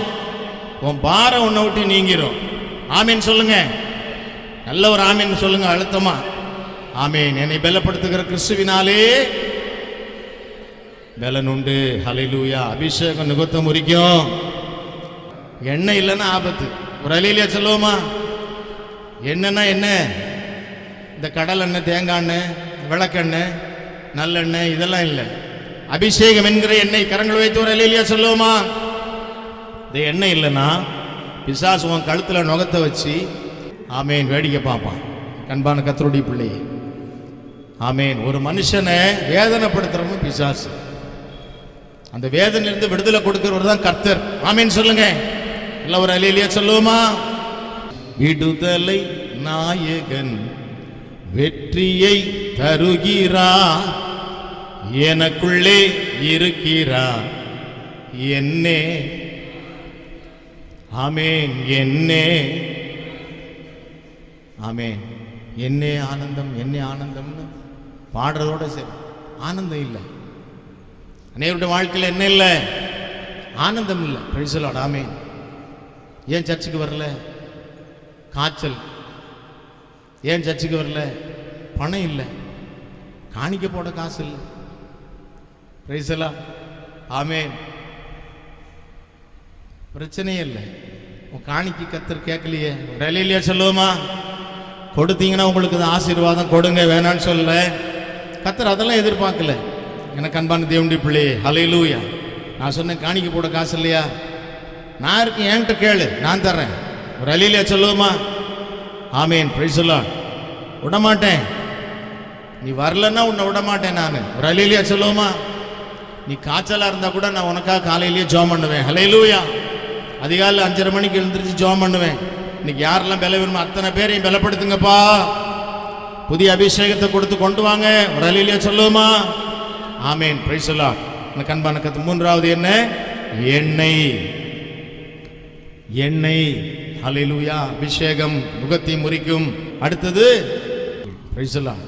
உன் பாரம் உன்னை விட்டு நீங்கிரும். ஆமீன் சொல்லுங்க. நல்ல ஒரு ஆமீன் சொல்லுங்க அழுத்தமா. ஆமீன். என்னை பலப்படுத்துகிற கிறிஸ்துவினாலே பலன் உண்டு. ஹல்லேலூயா. அபிஷேகம் நுகத்தை முறிக்கும். எண்ணெய் இல்லைன்னா ஆபத்து. ஒரு அல்லேலூயா சொல்லுவோமா? என்னன்னா என்ன? இந்த கடல் எண்ணெய், தேங்காய் எண்ணெய், விளக்கெண்ணெய், நல்லெண்ணெய் இதெல்லாம் இல்லை. அபிஷேகம் என்கிற எண்ணெய். கரங்கள் வைத்து ஒரு அல்லேலூயா சொல்லுவோமா? இந்த எண்ணெய் இல்லைன்னா பிசாசு உன் கழுத்துல நுகத்தை வச்சு, ஆமேன், வேடிக்கை பார்ப்பான். கண்பான கர்த்தருடைய பிள்ளை, ஆமேன். ஒரு மனுஷனை வேதனைப்படுத்துறவங்க பிசாசு. அந்த வேதனையிலிருந்து விடுதலை கொடுக்கிறவர் தான் கர்த்தர். ஆமேன் சொல்லுங்க. எல்லாம் ஒரு அல்லேலூயா சொல்லுவோமா? விடுதலை நாயகன் வெற்றியை தருகிறா, எனக்குள்ளே இருக்கிறா என்னே, ஆமேன், என்னே, ஆமேன். என்னே ஆனந்தம், என்னே ஆனந்தம்னு பாடுறதோட சரி, ஆனந்தம் இல்லை. அநேகருடைய வாழ்க்கையில் என்ன இல்லை? ஆனந்தம் இல்லை. Praise the Lord. ஆமேன். ஏன் சர்ச்சுக்கு வரல? காய்ச்சல். ஏன் சர்ச்சுக்கு வரல? பணம் இல்லை, காணிக்க போட காசு இல்லை. Praise the Lord. ஆமேன். பிரச்சனையே இல்லை. உன் காணிக்கு கர்த்தர் கேட்கலையே. ஒரு அல்லேலூயா சொல்லுவோமா? கொடுத்தீங்கன்னா உங்களுக்கு ஆசீர்வாதம் கொடுங்க, வேணான்னு சொல்லல. கர்த்தர் அதெல்லாம் எதிர்பார்க்கல. எனக்கு அன்பான தேவனுடைய பிள்ளையே, ஹல்லேலூயா. நான் சொன்னேன் காணிக்க போட காசு இல்லையா? நான் இருக்கேன், என்கிட்ட கேளு, நான் தர்றேன். ஒரு அல்லேலூயா சொல்லுவோமா? ஆமேன், பிரைஸ் தி லார்ட். விடமாட்டேன். நீ வரலன்னா உன்னை விடமாட்டேன் நான். ஒரு அல்லேலூயா சொல்லுவோமா? நீ காய்ச்சலா இருந்தா கூட நான் உனக்காக காலையிலேயே ஜெபம் பண்ணுவேன். ஹல்லேலூயா. அதிகாலை 5:30 மணிக்கு எழுந்திரிச்சு ஜெபம் பண்ணுவேன். இன்னைக்கு யாரெல்லாம் பல வேணுமோ அத்தனை பேரையும் பலப்படுத்துங்கப்பா. புதிய அபிஷேகத்தை கொடுத்து கொண்டு வாங்க. ஒரு அல்லேலூயா சொல்லுவோமா? ஆமேன், பிரைஸ் தி லார்ட். எனக்கு அன்பான கர்த்தர். மூன்றாவது என்ன? எண்ணெய். எண்ணெய். ஹல்லேலூயா. அபிஷேகம் முகத்தை முறிக்கும். அடுத்தது பிரைஸ் தி லார்ட்.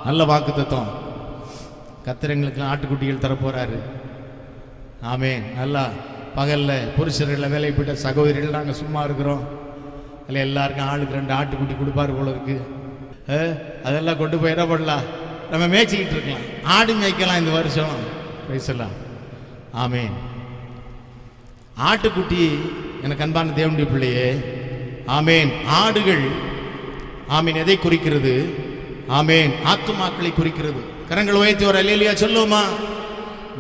நல்ல வாக்குத்தத்தம். கர்த்தர் எங்களுக்கு ஆட்டுக்குட்டிகள் தரப்போறாரு. ஆமேன். நல்லா பகல்ல புருஷர்களில் வேலை போயிட்ட சகோதரிகள் நாங்கள் சும்மா இருக்கிறோம். அதில் எல்லாருக்கும் ஆளுக்கு 2 ஆட்டுக்குட்டி கொடுப்பாரு போல இருக்கு. அதெல்லாம் கொண்டு போய் என்ன பண்ணலாம்? நம்ம மேய்ச்சிக்கிட்டு இருக்கலாம், ஆடு மேய்க்கலாம் இந்த வருஷம். Praise the Lord. ஆமேன். ஆட்டுக்குட்டி எனக்கு அன்பான தேவனுடைய பிள்ளையே, ஆமேன். ஆடுகள் ஆமீன் எதை குறிக்கிறது? ஆமேன், ஆத்துமாக்களை குறிக்கிறது. கரங்கள் உயர்த்தி ஒரு அல்லேலூயா சொல்லுவோமா?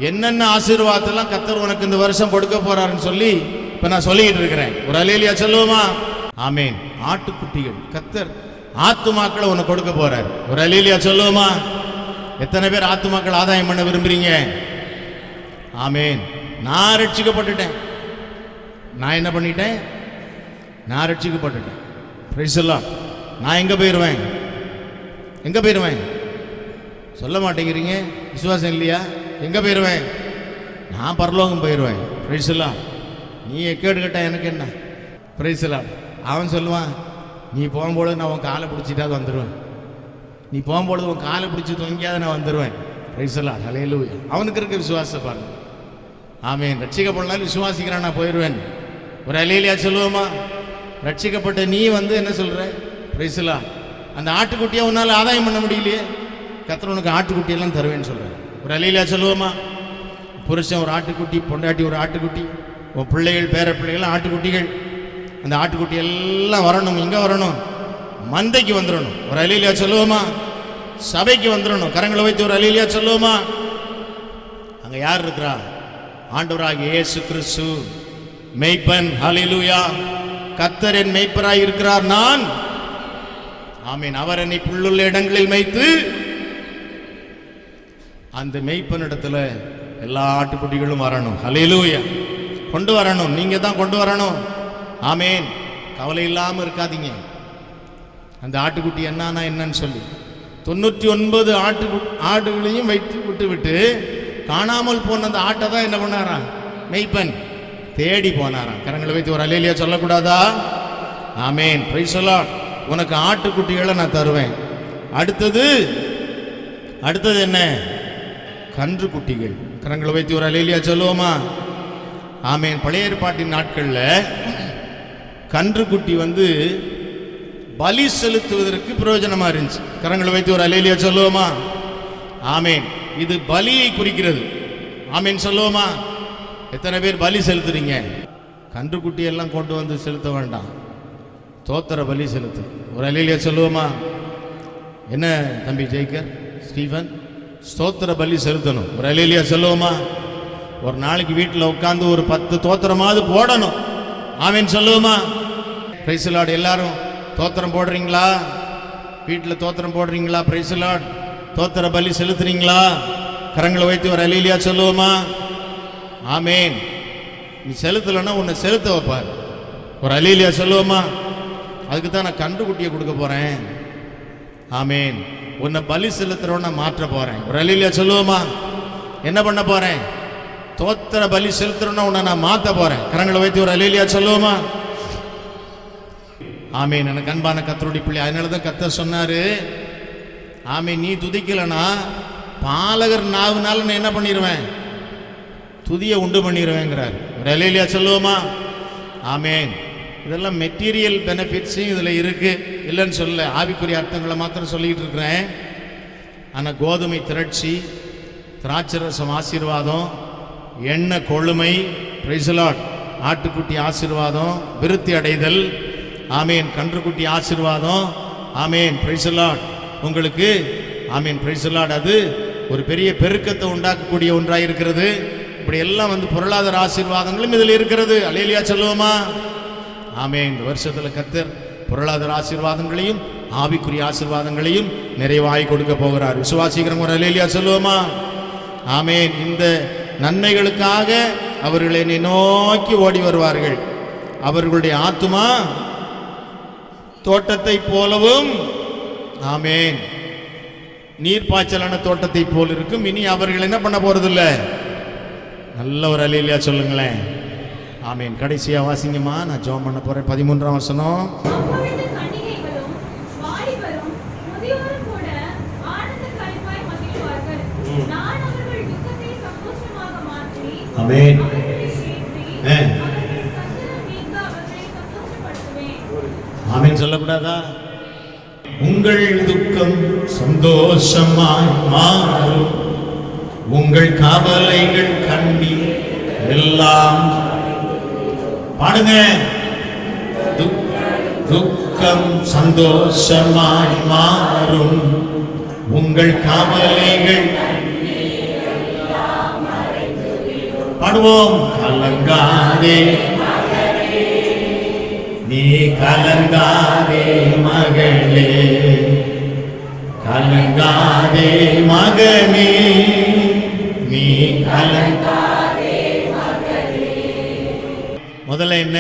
என்னென்ன ஆசீர்வாதத்தெல்லாம் கர்த்தர் உனக்கு இந்த வருஷம் கொடுக்க போறாருன்னு சொல்லி இப்ப நான் சொல்லிட்டு இருக்கிறேன். ஒரு அல்லேலூயா சொல்லுவோமா? ஆமேன். ஆட்டுக்குட்டிகள் கர்த்தர் ஆத்துமாக்களை உனக்கு கொடுக்க போறாரு. ஒரு அல்லேலூயா சொல்லுவோமா? எத்தனை பேர் ஆத்துமாக்கள் ஆதாயம் பண்ண விரும்புறீங்க? ஆமேன். நான் ரட்சிக்கப்பட்டுட்டேன். நான் என்ன பண்ணிட்டேன்? நான் ரட்சிக்கப்பட்டுட்டேன். Price the Lord. நான் எங்க போயிடுவேன்? எங்க போயிடுவேன்? சொல்ல மாட்டேங்கிறீங்க. விசுவாசம் இல்லையா? எங்க போயிடுவேன்? நான் பரலோகம் போயிடுவேன். Price the Lord. நீ கேடு கேட்டா எனக்கு என்ன? Price the Lord. அவன் சொல்லுவான், நீ போகும்போது நான் உன் காலை பிடிச்சிட்டாவது வந்துடுவேன். நீ போகும்பொழுது உன் காலை பிடிச்சி தொங்கியாவது நான் வந்துடுவேன். Praise the Lord. ஹல்லேலூயா. அவனுக்கு இருக்க விசுவாசத்தை பாருங்க. ஆமேன். ரட்சிக்கப்படலாம் விசுவாசிக்கிறான், நான் போயிடுவேன். ஒரு அல்லேலூயா சொல்லுவோமா? ரட்சிக்கப்பட்ட நீ என்ன சொல்ற? Price the Lord. அந்த ஆட்டுக்குட்டியை உன்னால் ஆதாயம் பண்ண முடியலையே, கர்த்தர் உனக்கு ஆட்டுக்குட்டியெல்லாம் தருவேன்னு சொல்கிறேன். ஒரு அல்லேலூயா சொல்லுவோமா? புருஷன் ஒரு ஆட்டுக்குட்டி, பொண்டாட்டி ஒரு ஆட்டுக்குட்டி, உன் பிள்ளைகள் பேர பிள்ளைகள் ஆட்டுக்குட்டிகள். அந்த ஆட்டுக்குட்டி எல்லாம் வரணும். இங்கே வரணும், மந்தைக்கு வந்துடணும். ஒரு அல்லேலூயா சொல்லுவோமா? சபைக்கு வந்துடணும். கரங்களை வைத்து ஒரு அல்லேலூயா சொல்லுவோமா? அங்கே யார் இருக்கிறா? ஆண்டவராகிய இயேசு கிறிஸ்து மெய்ப்பன். ஹல்லேலூயா. கர்த்தர் என் மெய்ப்பராய் இருக்கிறார். நான் ஆமீன். அவர் என்னை புல்லுள்ள இடங்களில் மேய்த்து, அந்த மெய்ப்பனிடத்துல எல்லா ஆட்டுக்குட்டிகளும் வரணும். ஹல்லேலூயா. கொண்டு வரணும். நீங்க தான் கொண்டு வரணும். ஆமேன். கவலை இல்லாமல் இருக்காதீங்க. அந்த ஆட்டுக்குட்டி என்னன்னு சொல்லி 99 ஆடுகளையும் வைத்து விட்டு காணாமல் போன அந்த ஆட்டை தான் என்ன பண்ணாராம்? மெய்ப்பன் தேடி போனாராம். கரங்களை வைத்து ஒரு அல்லேலூயா சொல்லக்கூடாதா? ஆமேன். Praise the Lord. உனக்கு ஆட்டுக்குட்டிகளை நான் தருவேன். அடுத்தது என்ன? கன்று குட்டிகள். கரங்களை வைத்து ஒரு அல்லேலூயா சொல்லுவோமா? ஆமேன். பழைய ஏற்பாட்டின் நாட்களில் கன்று குட்டி பலி செலுத்துவதற்கு பிரயோஜனமா இருந்துச்சு. கரங்களை வைத்து ஒரு அல்லேலூயா சொல்லுவோமா? ஆமேன். இது பலியை குறிக்கிறது. ஆமேன் சொல்லுவோமா? எத்தனை பேர் பலி செலுத்துறீங்க? கன்று குட்டியெல்லாம் கொண்டு செலுத்த வேண்டாம், தோத்திர பலி செலுத்து. ஒரு அல்லேலூயா சொல்லுவோமா? என்ன தம்பி ஜெய்கர் ஸ்டீஃபன்? ஸ்தோத்திர பலி செலுத்தணும். ஒரு அல்லேலூயா சொல்லுவோமா? ஒரு நாளைக்கு வீட்டில் உட்காந்து ஒரு 10 தோத்திரமாவது போடணும். ஆமேன் சொல்லுவோமா? Price the Lord. எல்லாரும் தோத்திரம் போடுறீங்களா? வீட்டில் தோத்திரம் போடுறீங்களா? Price the Lord. தோத்திர பலி செலுத்துறீங்களா? கரங்களை வைத்து ஒரு அல்லேலூயா சொல்லுவோமா? ஆமேன். நீ செலுத்தலைன்னா உன்னை செலுத்த வைப்பார். ஒரு அல்லேலூயா சொல்லுவோமா? அதுக்கு தான் நான் கன்று குட்டியை கொடுக்க போறேன். ஆமேன். உன்னை பலி செலுத்துறவன மாற்ற போறேன். ஒரு அல்லேலூயா சொல்லுவோமா? என்ன பண்ண போறேன்? தோத்திர பலி செலுத்துறவன உன்னை நான் மாற்ற போறேன். கரங்களை வைத்து ஒரு அல்லேலூயா சொல்லுவோமா? ஆமேன். எனக்கு அன்பான கர்த்தருடைய பிள்ளை, அதனாலதான் கர்த்தர் சொன்னாரு, ஆமேன், நீ துதிக்கலனா பாலகர் நாவுனால நான் என்ன பண்ணிடுவேன்? துதியை உண்டு பண்ணிடுவேங்கிறார். ஒரு அல்லேலூயா சொல்லுவோமா? ஆமேன். இதெல்லாம் மெட்டீரியல் பெனிஃபிட்ஸும் இதில் இருக்கு, இல்லைன்னு சொல்ல, ஆவிக்குரிய அர்த்தங்களை மாத்திரம் சொல்லிக்கிட்டு இருக்கிறேன். ஆனால் கோதுமை திரட்சி, திராட்சரசம் ஆசீர்வாதம், எண்ணெய் கொழுமை, பிரைஸ் தி லார்ட், ஆட்டுக்குட்டி ஆசீர்வாதம், விருத்தி அடைதல், ஆமேன், கன்றுக்குட்டி ஆசீர்வாதம், ஆமேன், பிரைஸ் தி லார்ட் உங்களுக்கு, ஆமேன், பிரைஸ் தி லார்ட். அது ஒரு பெரிய பெருக்கத்தை உண்டாக்கக்கூடிய ஒன்றாக இருக்கிறது. இப்படி எல்லாம் பொருளாதார ஆசீர்வாதங்களும் இதில் இருக்கிறது. அல்லேலூயா சொல்லுவோமா? ஆமேன். இந்த வருஷத்தில் கர்த்தர் பொருளாதார ஆசீர்வாதங்களையும் ஆவிக்குரிய ஆசீர்வாதங்களையும் நிறைவாய் கொடுக்க போகிறார். விசுவாசிக்கிறவங்க ஒரு அல்லேலூயா சொல்லுவோமா? ஆமேன். இந்த நன்மைகளுக்காக அவர்கள் என்னை நோக்கி ஓடி வருவார்கள். அவர்களுடைய ஆத்துமா தோட்டத்தை போலவும், ஆமேன், நீர்ப்பாய்ச்சலான தோட்டத்தை போல் இருக்கும். இனி அவர்கள் என்ன பண்ண போறதில்ல? நல்ல ஒரு அல்லேலூயா சொல்லுங்களேன். ஆமேன். கடைசியா வாசிங்கம்மா, நான் ஜெபம் பண்ண போறேன். 13ஆம் வசனம். ஆமேன். ஆமேன் சொல்லக்கூடாதா? உங்கள் துக்கம் சந்தோஷமாய் மாறும், உங்கள் கவலைகள் கண்ணீர் எல்லாம் பாடுங்க. துக்கம் சந்தோஷமாய் மாறும், உங்கள் கவலைகள் பாடுவோம். கலங்காதே நீ கலங்காதே மகளே, கலங்காதே மகனே, நீ கலங்காதே மகளே. முதல்ல என்ன?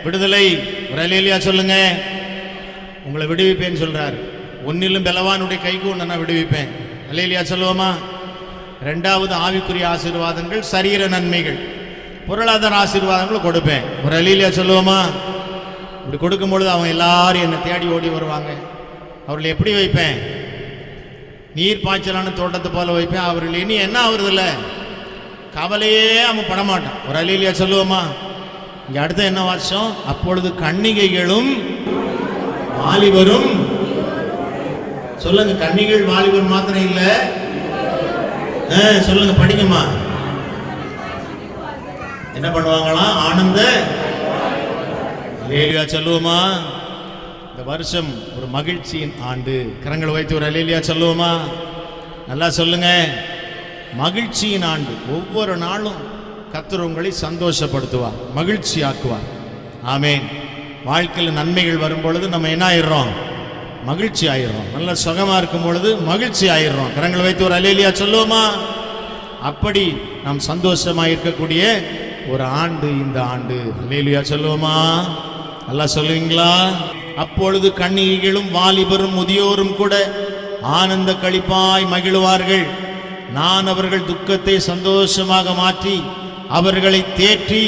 விடுதலை. ஒரு அல்லேலூயா சொல்லுங்க. உங்களை விடுவிப்பேன்னு சொல்றாரு. ஒன்னிலும் பலவானுடைய கைக்கு ஒன்று நான் விடுவிப்பேன். அல்லேலூயா சொல்லுவோமா? ரெண்டாவது ஆவிக்குரிய ஆசீர்வாதங்கள், சரீர நன்மைகள், பொருளாதார ஆசீர்வாதங்கள் கொடுப்பேன். ஒரு அல்லேலூயா சொல்லுவோமா? இப்படி கொடுக்கும் பொழுது அவங்க எல்லாரும் என்னை தேடி ஓடி வருவாங்க. அவர்களை எப்படி வைப்பேன்? நீர் பாய்ச்சலான தோட்டத்தை போல வைப்பேன். அவர்கள் இனி என்ன ஆகுறதில்ல, கவலையே அவன் படமாட்டான். ஒரு அல்லேலூயா சொல்லுவோமா? இங்க அடுத்த என்ன வாசம்? அப்பொழுது கன்னிகைகளும் வாலிபரும், சொல்லுங்க. கன்னிகள் வாலிபர் மாத்திரம் இல்ல, சொல்லுங்க, படிக்குமா. என்ன பண்ணுவாங்களாம்? ஆனந்த அல்லேலூயா சொல்லுவோமா? இந்த வருஷம் ஒரு மகிழ்ச்சியின் ஆண்டு. கரங்களை வைத்து ஒரு அல்லேலூயா சொல்லுவோமா? நல்லா சொல்லுங்க. மகிழ்ச்சியின் ஆண்டு. ஒவ்வொரு நாளும் கர்த்தர் உங்களை சந்தோஷப்படுத்துவார், மகிழ்ச்சி ஆக்குவார். ஆமென். வாழ்க்கையில் நன்மைகள் வரும் பொழுது நம்ம என்ன ஆயிடுறோம்? மகிழ்ச்சி ஆயிடுறோம். நல்ல சுகமா இருக்கும் பொழுது மகிழ்ச்சி ஆயிடுறோம். கரங்களை வைத்து ஒரு அல்லேலூயா சொல்லுவோமா? அப்படி நாம் சந்தோஷமா இருக்கக்கூடிய ஒரு ஆண்டு இந்த ஆண்டு. அல்லேலூயா சொல்லுவோமா? நல்லா சொல்லுவீங்களா? அப்பொழுது கன்னிகைகளும் வாலிபரும் முதியோரும் கூட ஆனந்த களிப்பாய் மகிழ்வார்கள். நான் அவர்கள் துக்கத்தை சந்தோஷமாக மாற்றி அவர்களை தேற்றி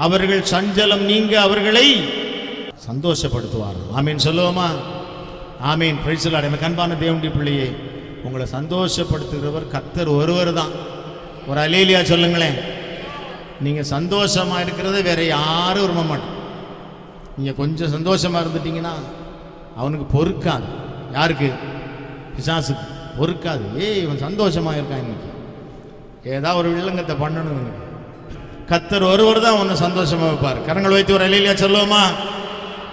அவர்கள் சஞ்சலம் நீங்க அவர்களை சந்தோஷப்படுத்துவார். ஆமீன் சொல்லுவோமா? ஆமீன். Price the Lord. எனக்கு அன்பான தேவனுடைய பிள்ளையே, உங்களை சந்தோஷப்படுத்துகிறவர் கர்த்தர் ஒருவர் தான். ஒரு அல்லேலூயா சொல்லுங்களேன். நீங்க சந்தோஷமா இருக்கிறத வேற யாரும் விரும்ப மாட்டோம். நீங்க கொஞ்சம் சந்தோஷமா இருந்துட்டீங்கன்னா அவனுக்கு பொறுக்காது. யாருக்கு? பிசாசுக்கு பொறுக்காது. இவன் சந்தோஷமா இருக்கான், இன்னைக்கு ஏதாவது ஒரு வில்லங்கத்தை பண்ணணும். கர்த்தர் ஒருவர் தான் உன்னை சந்தோஷமா வைப்பார். கரங்கள் வைத்து ஒரு அல்லேலூயா சொல்லுவோமா?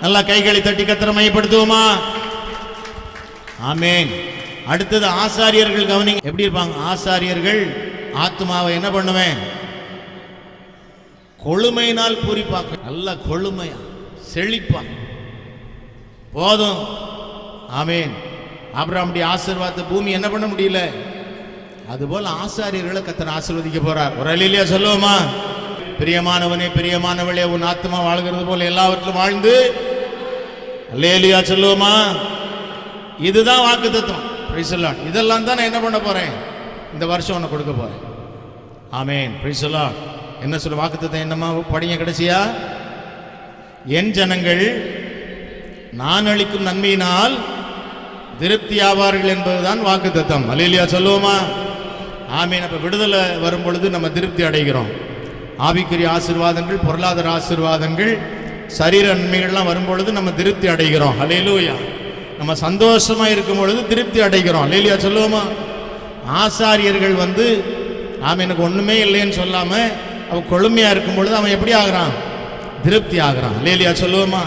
நல்லா கைகளை தட்டி கர்த்தரை மையப்படுத்துவோமா? ஆமென். அடுத்தது ஆசாரியர்கள். கவனிங்க, எப்படி இருப்பாங்க ஆசாரியர்கள்? ஆத்மாவை என்ன பண்ணுவேன்? கொழுமையினால் பூரிப்பாக்க. நல்ல கொழுமையா செழிப்பான் போதும். ஆமென். ஆபிரகாமுடைய ஆசீர்வாதத்தை பூமி என்ன பண்ண முடியல, அதுபோல ஆசாரியர்களை கர்த்தர் ஆசீர்வதிக்க போறார். ஒரு அல்லேலூயா சொல்லுவோமா? பிரியமானவனே, பிரியமானவளே, உன் ஆத்மா வாழ்கிறது போல எல்லாவற்றிலும் வாழ்ந்து. அல்லேலூயா சொல்லுவோமா? இதுதான் வாக்குத்தத்தம். Price the Lord. இதெல்லாம் தான் நான் என்ன பண்ண போறேன்? இந்த வருஷம் உனக்கு கொடுக்க போறேன். ஆமென். Praise the Lord. என்ன சொல்ல வாக்குத்தத்தம்? என்னமா படிங்க கடைசியா. என் ஜனங்கள் நான் அளிக்கும் நன்மையினால் திருப்தி ஆவார்கள் என்பதுதான் வாக்குத்தத்தம். அல்லேலூயா சொல்லுவோமா? ஆமீன். அப்ப விடுதலை வரும் பொழுது நம்ம திருப்தி அடைகிறோம். ஆவிக்குரிய ஆசீர்வாதங்கள், பொருளாதார ஆசீர்வாதங்கள், சரீர நன்மைகள்லாம் வரும் பொழுது நம்ம திருப்தி அடைகிறோம். அல்லேலூயா. நம்ம சந்தோஷமா இருக்கும் பொழுது திருப்தி அடைகிறோம். அல்லேலூயா சொல்லுவோமா? ஆசாரியர்கள் ஆமீன், எனக்கு ஒண்ணுமே இல்லைன்னு சொல்லாம அவன் கொழுமையா இருக்கும் பொழுது அவன் எப்படி ஆகிறான்? திருப்தி ஆகிறான். அல்லேலூயா சொல்லுவோமா?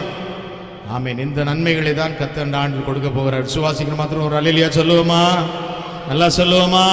ஆமீன். இந்த நன்மைகளை தான் கர்த்தர் இந்த ஆண்டில் கொடுக்க போகிறார். விசுவாசிக்கிற மாத்திரம் ஒரு அல்லேலூயா சொல்லுவோமா? நல்லா சொல்லுவோமா?